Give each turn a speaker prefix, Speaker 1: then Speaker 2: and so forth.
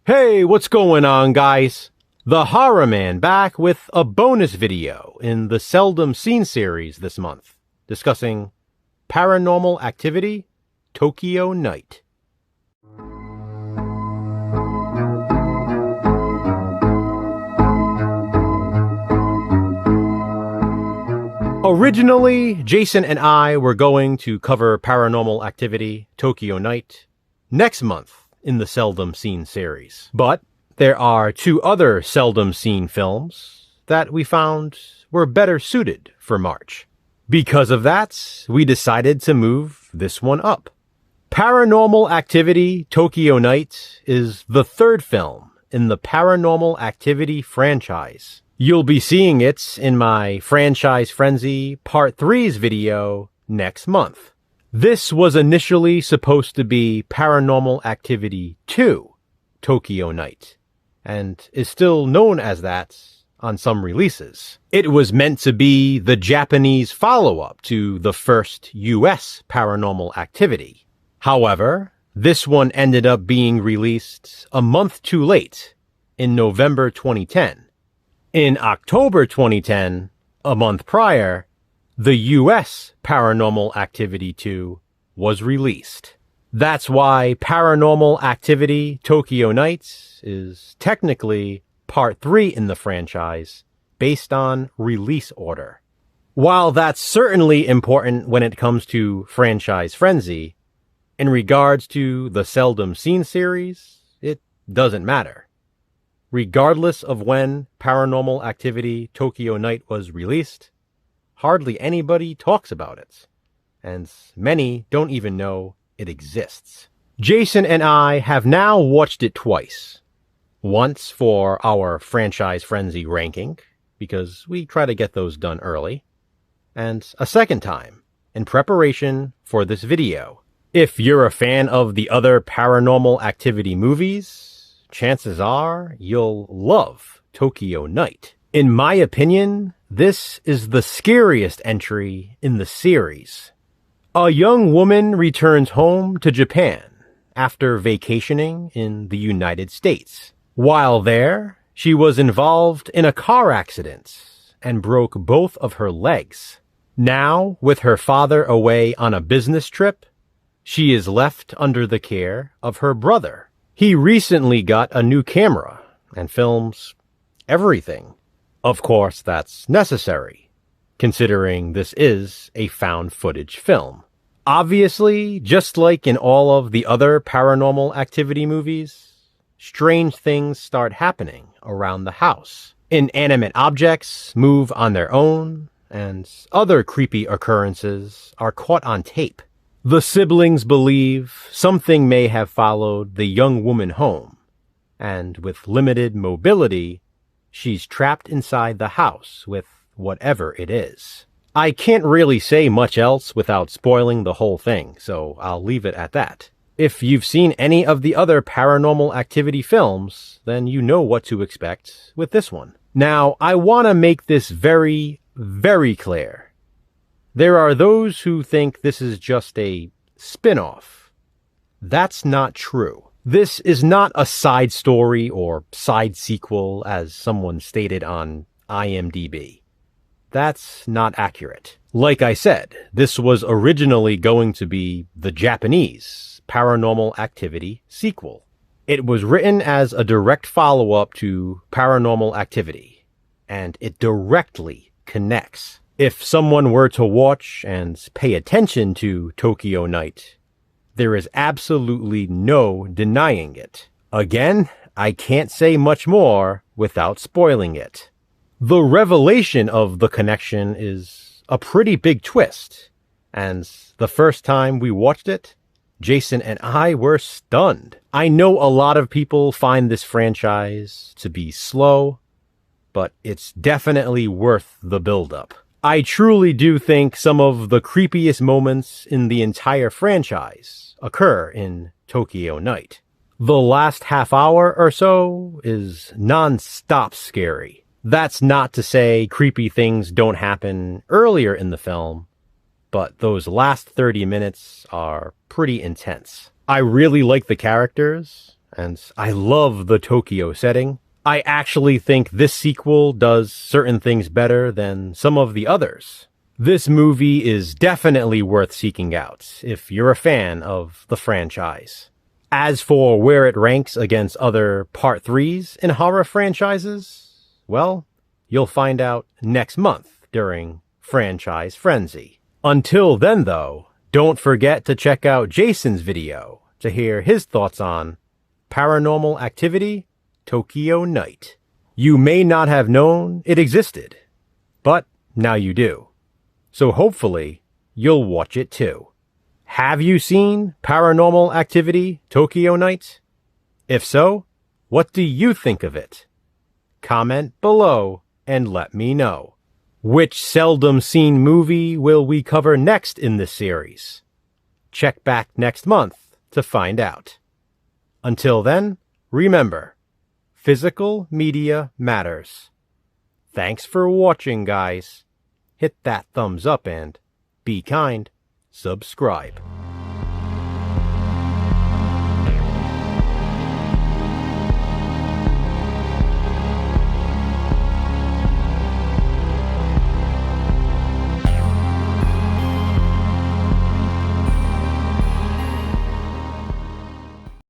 Speaker 1: Hey, what's going on, guys? The Horror Man back with a bonus video in the Seldom Scene series this month, discussing Paranormal Activity, Tokyo Night. Originally, Jason and I were going to cover Paranormal Activity, Tokyo Night next month in the Seldom Scene series. But there are two other Seldom Scene films that we found were better suited for March. Because of that, we decided to move this one up. Paranormal Activity, Tokyo Night is the third film in the Paranormal Activity franchise. You'll be seeing it in my Franchise Frenzy Part 3's video next month. This was initially supposed to be Paranormal Activity 2, Tokyo Night, and is still known as that on some releases. It was meant to be the Japanese follow-up to the first US Paranormal Activity. However, this one ended up being released a month too late, in November 2010. In October 2010, a month prior, the US Paranormal Activity 2 was released. That's why Paranormal Activity Tokyo Nights is technically Part 3 in the franchise, based on release order. While that's certainly important when it comes to Franchise Frenzy, in regards to the Seldom Scene series, it doesn't matter. Regardless of when Paranormal Activity Tokyo Night was released, hardly anybody talks about it, and many don't even know it exists. Jason and I have now watched it twice. Once for our Franchise Frenzy ranking, because we try to get those done early, and a second time in preparation for this video. If you're a fan of the other Paranormal Activity movies, chances are you'll love Tokyo Night. In my opinion, this is the scariest entry in the series. A young woman returns home to Japan after vacationing in the United States. While there, she was involved in a car accident and broke both of her legs. Now, with her father away on a business trip, she is left under the care of her brother. He recently got a new camera and films everything. Of course, that's necessary, considering this is a found footage film. Obviously, just like in all of the other Paranormal Activity movies, strange things start happening around the house. Inanimate objects move on their own, and other creepy occurrences are caught on tape. The siblings believe something may have followed the young woman home, and with limited mobility, she's trapped inside the house with whatever it is. I can't really say much else without spoiling the whole thing, so I'll leave it at that. If you've seen any of the other Paranormal Activity films, then you know what to expect with this one. Now, I want to make this very, very clear. There are those who think this is just a spin-off. That's not true. This is not a side story or side sequel, as someone stated on IMDb. That's not accurate. Like I said, this was originally going to be the Japanese Paranormal Activity sequel. It was written as a direct follow-up to Paranormal Activity, and it directly connects. If someone were to watch and pay attention to Tokyo Night, there is absolutely no denying it. Again, I can't say much more without spoiling it. The revelation of the connection is a pretty big twist, and the first time we watched it, Jason and I were stunned. I know a lot of people find this franchise to be slow, but it's definitely worth the build-up. I truly do think some of the creepiest moments in the entire franchise occur in Tokyo Night. The last half hour or so is non-stop scary. That's not to say creepy things don't happen earlier in the film, but those last 30 minutes are pretty intense. I really like the characters, and I love the Tokyo setting. I actually think this sequel does certain things better than some of the others. This movie is definitely worth seeking out if you're a fan of the franchise. As for where it ranks against other Part 3s in horror franchises, well, you'll find out next month during Franchise Frenzy. Until then, though, don't forget to check out Jason's video to hear his thoughts on Paranormal Activity Tokyo Night. You may not have known it existed, but now you do. So hopefully, you'll watch it too. Have you seen Paranormal Activity Tokyo Night? If so, what do you think of it? Comment below and let me know. Which seldom seen movie will we cover next in this series? Check back next month to find out. Until then, remember, physical media matters. Thanks for watching, guys. Hit that thumbs up and be kind. Subscribe.